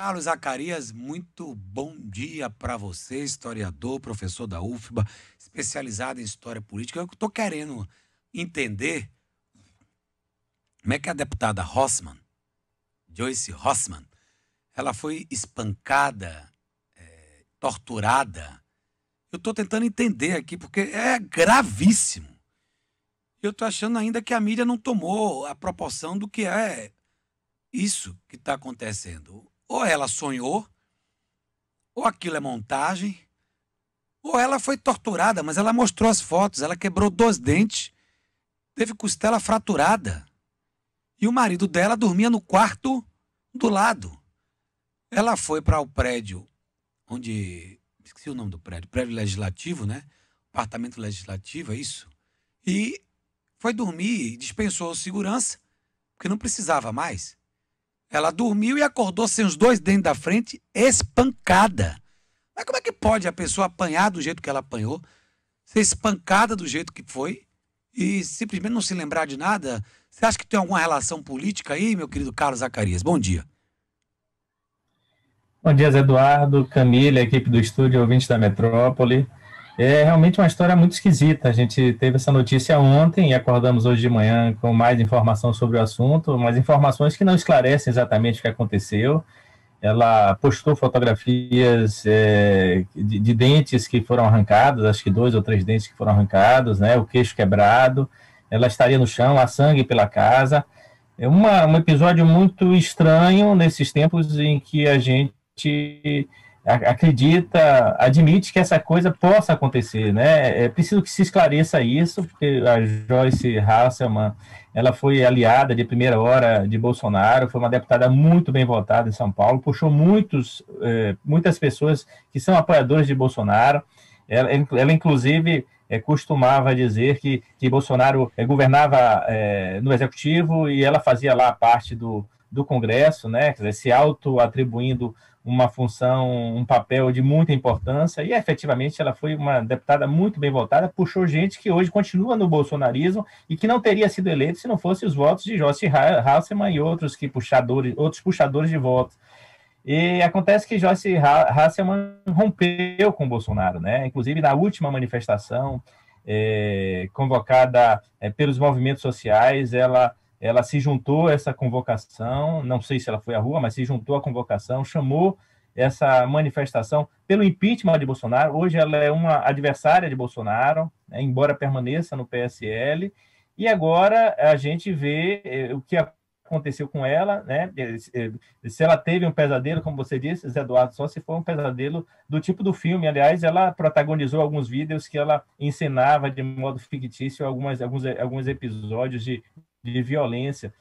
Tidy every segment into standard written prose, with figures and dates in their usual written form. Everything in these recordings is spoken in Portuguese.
Carlos Zacarias, muito bom dia para você, historiador, professor da UFBA, especializado em história política. Eu estou querendo entender como é que a deputada Rossmann, Joyce Rossmann, ela foi espancada, torturada. Eu estou tentando entender aqui, porque é gravíssimo. Eu estou achando ainda que a mídia não tomou a proporção do que é isso que está acontecendo. Ou ela sonhou, ou aquilo é montagem, ou ela foi torturada, mas ela mostrou as fotos, ela quebrou 2 dentes, teve costela fraturada. E o marido dela dormia no quarto do lado. Ela foi para o prédio onde... Esqueci o nome do prédio. Prédio legislativo, né? Apartamento legislativo, é isso? E foi dormir e dispensou segurança, porque não precisava mais. Ela dormiu e acordou sem os 2 dentes da frente, espancada. Mas como é que pode a pessoa apanhar do jeito que ela apanhou, ser espancada do jeito que foi e simplesmente não se lembrar de nada? Você acha que tem alguma relação política aí, meu querido Carlos Zacarias? Bom dia. Bom dia, Zé Eduardo, Camila, equipe do estúdio Ouvintes da Metrópole. É realmente uma história muito esquisita. A gente teve essa notícia ontem e acordamos hoje de manhã com mais informação sobre o assunto, mas informações que não esclarecem exatamente o que aconteceu. Ela postou fotografias de dentes que foram arrancados, acho que 2 ou 3 dentes que foram arrancados, né? O queixo quebrado. Ela estaria no chão, há sangue pela casa. É um episódio muito estranho nesses tempos em que a gente acredita, admite que essa coisa possa acontecer, né? É preciso que se esclareça isso, porque a Joyce Hasselmann, ela foi aliada de primeira hora de Bolsonaro, foi uma deputada muito bem votada em São Paulo, puxou muitas pessoas que são apoiadores de Bolsonaro. Ela inclusive, costumava dizer que Bolsonaro governava no executivo e ela fazia lá parte do Congresso, né? Quer dizer, se auto-atribuindo uma função, um papel de muita importância, e efetivamente ela foi uma deputada muito bem votada, puxou gente que hoje continua no bolsonarismo e que não teria sido eleito se não fosse os votos de Joyce Hasselmann e outros puxadores de votos. E acontece que Joyce Hasselmann rompeu com o Bolsonaro, né? Inclusive na última manifestação convocada pelos movimentos sociais, ela se juntou a essa convocação, não sei se ela foi à rua, mas se juntou à convocação, chamou essa manifestação pelo impeachment de Bolsonaro. Hoje ela é uma adversária de Bolsonaro, né, embora permaneça no PSL, e agora a gente vê o que aconteceu com ela, né? Se ela teve um pesadelo, como você disse, Zé Eduardo, só se for um pesadelo do tipo do filme. Aliás, ela protagonizou alguns vídeos que ela encenava de modo fictício alguns episódios de violência.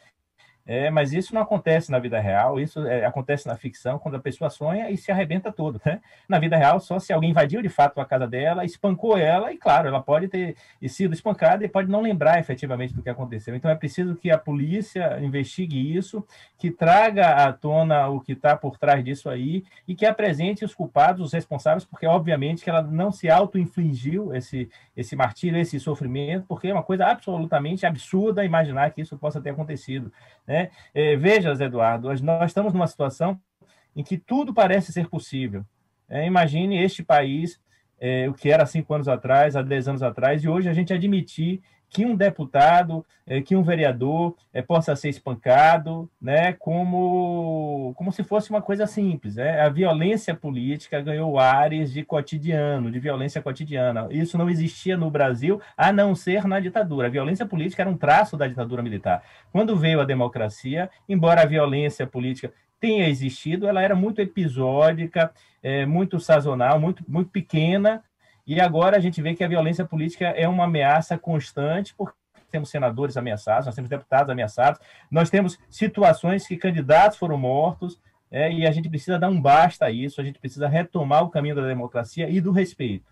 Mas isso não acontece na vida real, isso acontece na ficção, quando a pessoa sonha e se arrebenta todo, né? Na vida real, só se alguém invadiu de fato a casa dela, espancou ela, e claro, ela pode ter sido espancada e pode não lembrar efetivamente do que aconteceu. Então é preciso que a polícia investigue isso, que traga à tona o que está por trás disso aí e que apresente os culpados, os responsáveis, porque obviamente que ela não se auto-infligiu esse martírio, esse sofrimento, porque é uma coisa absolutamente absurda imaginar que isso possa ter acontecido, né? Veja, Zé Eduardo, nós estamos numa situação em que tudo parece ser possível. Imagine este país, o que era há 5 anos atrás, há 10 anos atrás, e hoje a gente admitir que um deputado, que um vereador possa ser espancado, né, como se fosse uma coisa simples, né? A violência política ganhou ares de cotidiano, de violência cotidiana. Isso não existia no Brasil, a não ser na ditadura. A violência política era um traço da ditadura militar. Quando veio a democracia, embora a violência política tenha existido, ela era muito episódica, muito sazonal, muito, muito pequena. E agora a gente vê que a violência política é uma ameaça constante, porque temos senadores ameaçados, nós temos deputados ameaçados, nós temos situações que candidatos foram mortos, e a gente precisa dar um basta a isso, a gente precisa retomar o caminho da democracia e do respeito.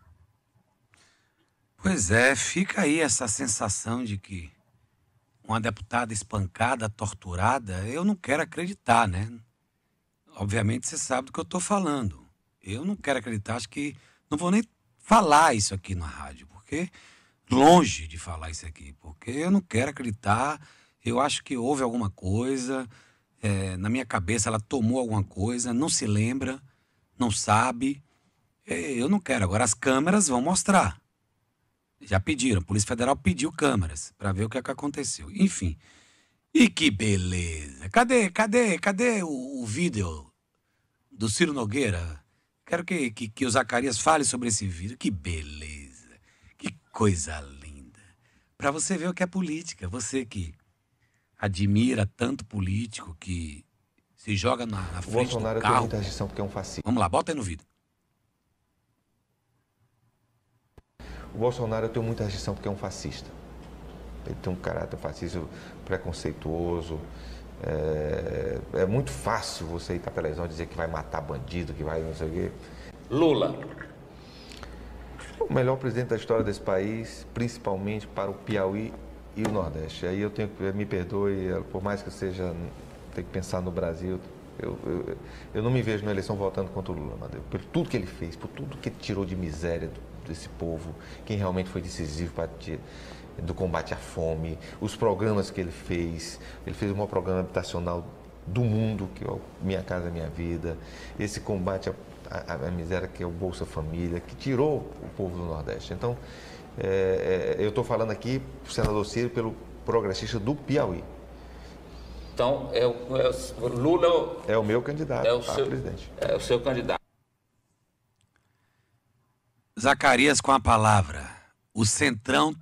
Pois é, fica aí essa sensação de que uma deputada espancada, torturada, eu não quero acreditar, né? Obviamente você sabe do que eu estou falando. Eu não quero acreditar, acho que não vou nem falar isso aqui na rádio, porque longe de falar isso aqui, porque eu não quero acreditar, eu acho que houve alguma coisa, Na minha cabeça ela tomou alguma coisa, não se lembra, não sabe. Eu não quero. Agora as câmeras vão mostrar. Já pediram, a Polícia Federal pediu câmeras para ver o que é que aconteceu. Enfim. E que beleza. Cadê o vídeo do Ciro Nogueira? Quero que o Zacarias fale sobre esse vídeo. Que beleza. Que coisa linda. Para você ver o que é política. Você que admira tanto político, que se joga na frente do Bolsonaro tem carro. muita rejeição porque é um fascista. Vamos lá, bota aí no vídeo. O Bolsonaro tem muita rejeição porque é um fascista. Ele tem um caráter fascista preconceituoso. É muito fácil você ir para a televisão e dizer que vai matar bandido, que vai não sei o quê. Lula. O melhor presidente da história desse país, principalmente para o Piauí e o Nordeste. Aí eu tenho que, me perdoe, por mais que eu seja, tenho que pensar no Brasil, eu não me vejo na eleição votando contra o Lula, Amadeu, por tudo que ele fez, por tudo que ele tirou de miséria desse povo, quem realmente foi decisivo do combate à fome, os programas que ele fez o maior programa habitacional do mundo, que é o Minha Casa Minha Vida, esse combate à miséria que é o Bolsa Família, que tirou o povo do Nordeste. Então, eu estou falando aqui, senador Ciro, pelo progressista do Piauí. Então, o Lula é o meu candidato a presidente. É o seu candidato. Zacarias com a palavra. O Centrão,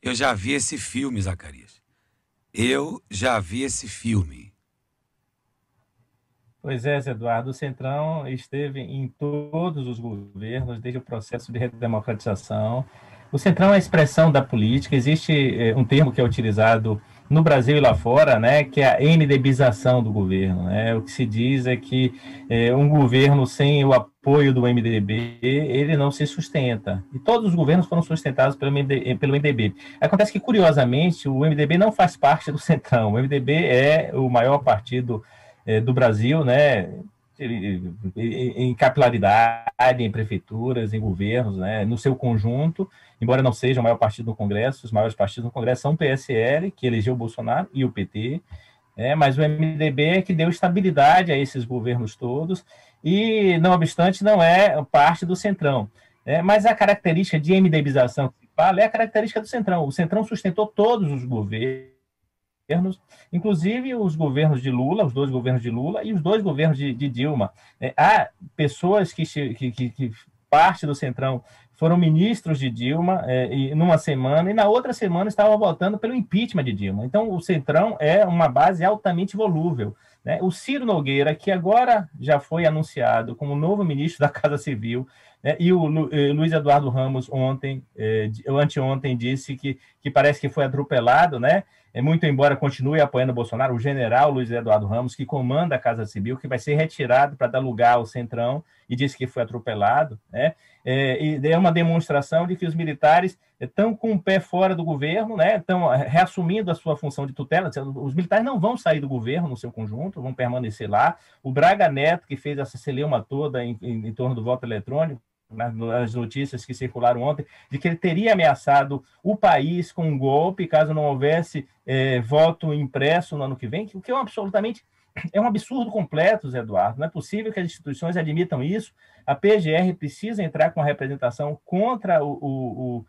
eu já vi esse filme, Zacarias. Eu já vi esse filme. Pois é, Zé Eduardo, o Centrão esteve em todos os governos, desde o processo de redemocratização. O Centrão é a expressão da política. Existe um termo que é utilizado no Brasil e lá fora, né, que é a MDBização do governo. Né? O que se diz é que um governo sem o apoio do MDB, ele não se sustenta. E todos os governos foram sustentados pelo MDB. Acontece que, curiosamente, o MDB não faz parte do Centrão. O MDB é o maior partido do Brasil, né, em capilaridade, em prefeituras, em governos, né, no seu conjunto, embora não seja o maior partido no Congresso, os maiores partidos no Congresso são o PSL, que elegeu o Bolsonaro, e o PT, mas o MDB é que deu estabilidade a esses governos todos, e, não obstante, não é parte do Centrão. Mas a característica de MDBização que se fala é a característica do Centrão. O Centrão sustentou todos os governos, inclusive os governos de Lula, os dois governos de Lula e os dois governos de Dilma. Há pessoas que parte do Centrão foram ministros de Dilma numa semana, e na outra semana estavam votando pelo impeachment de Dilma. Então, o Centrão é uma base altamente volúvel. Né? O Ciro Nogueira, que agora já foi anunciado como novo ministro da Casa Civil, e o Luiz Eduardo Ramos anteontem disse que parece que foi atropelado, né? Muito embora continue apoiando o Bolsonaro, o general Luiz Eduardo Ramos, que comanda a Casa Civil, que vai ser retirado para dar lugar ao Centrão, e disse que foi atropelado, né? E é uma demonstração de que os militares estão com o pé fora do governo, né? Estão reassumindo a sua função de tutela. Os militares não vão sair do governo no seu conjunto, vão permanecer lá. O Braga Neto, que fez essa celeuma toda em torno do voto eletrônico, nas notícias que circularam ontem, de que ele teria ameaçado o país com um golpe caso não houvesse voto impresso no ano que vem, o que é um absurdo completo, Zé Eduardo. Não é possível que as instituições admitam isso. A PGR precisa entrar com a representação contra o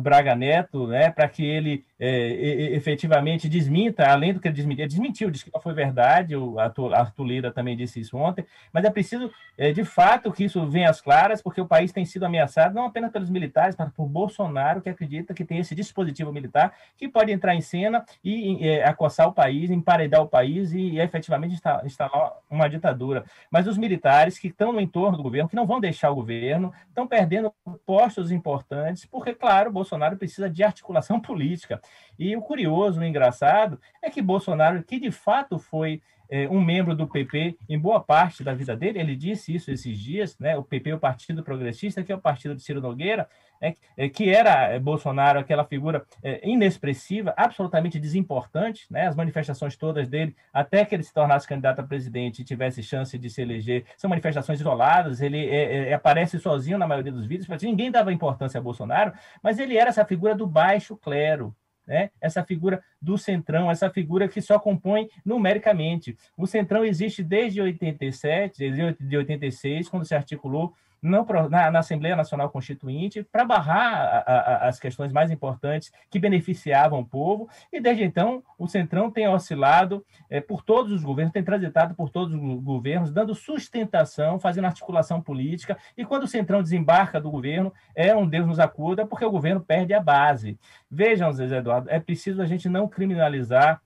Braga Neto, né, para que ele efetivamente desminta, além do que ele desmentiu, disse que não foi verdade, o Arthur Lira também disse isso ontem, mas é preciso, de fato, que isso venha às claras, porque o país tem sido ameaçado não apenas pelos militares, mas por Bolsonaro, que acredita que tem esse dispositivo militar que pode entrar em cena e acossar o país, emparedar o país e efetivamente instalar uma ditadura. Mas os militares que estão no entorno do governo, que não vão deixar o governo, estão perdendo postos importantes, porque, claro, Bolsonaro precisa de articulação política. E o curioso, o engraçado, é que Bolsonaro, que de fato foi um membro do PP em boa parte da vida dele, ele disse isso esses dias, né? O PP, o Partido Progressista, que é o partido de Ciro Nogueira, que era Bolsonaro aquela figura inexpressiva, absolutamente desimportante, né? As manifestações todas dele, até que ele se tornasse candidato a presidente e tivesse chance de se eleger, são manifestações isoladas, ele aparece sozinho na maioria dos vídeos, ninguém dava importância a Bolsonaro, mas ele era essa figura do baixo clero, né? Essa figura do Centrão, essa figura que só compõe numericamente. O Centrão existe desde 87, de 86, quando se articulou na Assembleia Nacional Constituinte para barrar as questões mais importantes que beneficiavam o povo, e desde então o Centrão tem oscilado por todos os governos, tem transitado por todos os governos, dando sustentação, fazendo articulação política, e quando o Centrão desembarca do governo, é um Deus nos acuda, porque o governo perde a base. Vejam, Zé Eduardo, é preciso a gente não criminalizar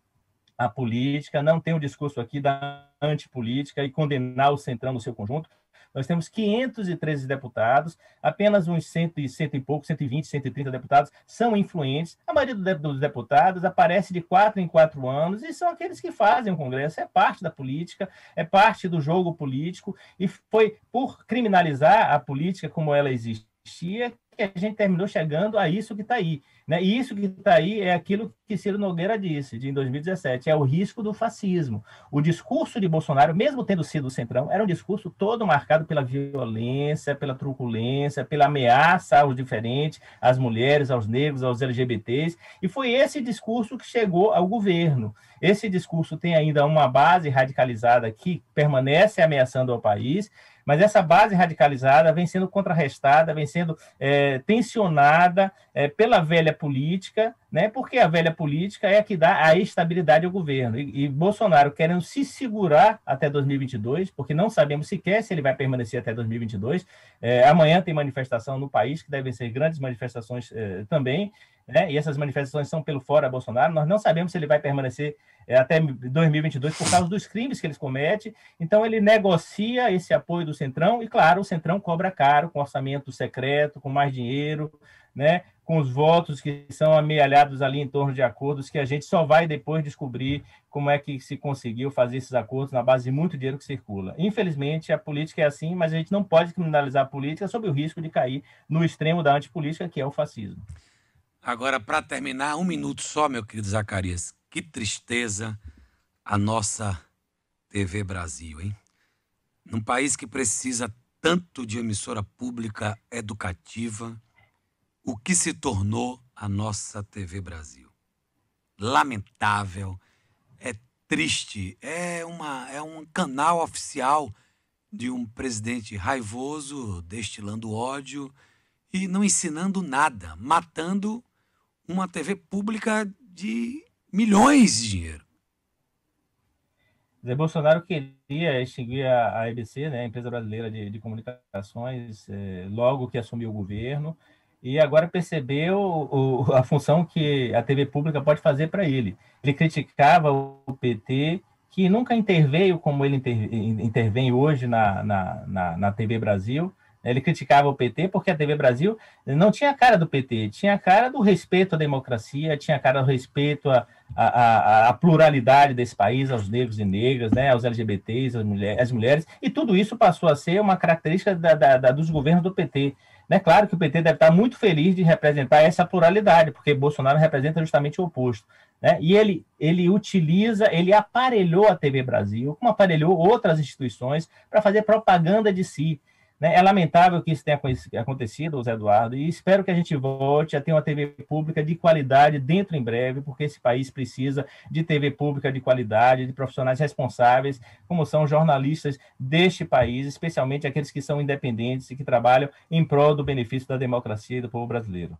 a política, não ter um discurso aqui da antipolítica e condenar o Centrão no seu conjunto. Nós temos 513 deputados, apenas uns 100 e pouco, 120, 130 deputados são influentes. A maioria dos deputados aparece de 4 em 4 anos e são aqueles que fazem o Congresso. É parte da política, é parte do jogo político, e foi por criminalizar a política como ela existia que a gente terminou chegando a isso que está aí, né? E isso que está aí é aquilo que Ciro Nogueira disse em 2017, é o risco do fascismo. O discurso de Bolsonaro, mesmo tendo sido o Centrão, era um discurso todo marcado pela violência, pela truculência, pela ameaça aos diferentes, às mulheres, aos negros, aos LGBTs, e foi esse discurso que chegou ao governo. Esse discurso tem ainda uma base radicalizada que permanece ameaçando ao país, mas essa base radicalizada vem sendo contrarrestada, vem sendo tensionada pela velha política, né? Porque a velha política é a que dá a estabilidade ao governo. E Bolsonaro querendo se segurar até 2022, porque não sabemos sequer se ele vai permanecer até 2022. Amanhã tem manifestação no país, que devem ser grandes manifestações também, né? E essas manifestações são pelo fora Bolsonaro. Nós não sabemos se ele vai permanecer até 2022 por causa dos crimes que eles cometem. Então, ele negocia esse apoio do Centrão e, claro, o Centrão cobra caro, com orçamento secreto, com mais dinheiro, né? Com os votos que são amealhados ali em torno de acordos que a gente só vai depois descobrir como é que se conseguiu fazer esses acordos na base de muito dinheiro que circula. Infelizmente, a política é assim, mas a gente não pode criminalizar a política sob o risco de cair no extremo da antipolítica, que é o fascismo. Agora, para terminar, 1 minuto só, meu querido Zacarias. Que tristeza a nossa TV Brasil, hein? Num país que precisa tanto de emissora pública educativa, o que se tornou a nossa TV Brasil? Lamentável, é triste, é um canal oficial de um presidente raivoso, destilando ódio e não ensinando nada, matando uma TV pública de milhões de dinheiro. Zé Bolsonaro queria extinguir a EBC, né, a Empresa Brasileira de Comunicações, logo que assumiu o governo, e agora percebeu a função que a TV pública pode fazer para ele. Ele criticava o PT, que nunca interveio como ele intervém hoje na TV Brasil. Ele criticava o PT porque a TV Brasil não tinha a cara do PT, tinha a cara do respeito à democracia, tinha a cara do respeito à pluralidade desse país, aos negros e negras, né, aos LGBTs, às mulheres, e tudo isso passou a ser uma característica dos governos do PT. É claro que o PT deve estar muito feliz de representar essa pluralidade, porque Bolsonaro representa justamente o oposto, né? E ele aparelhou a TV Brasil, como aparelhou outras instituições, para fazer propaganda de si. É lamentável que isso tenha acontecido, Zé Eduardo, e espero que a gente volte a ter uma TV pública de qualidade dentro em breve, porque esse país precisa de TV pública de qualidade, de profissionais responsáveis, como são jornalistas deste país, especialmente aqueles que são independentes e que trabalham em prol do benefício da democracia e do povo brasileiro.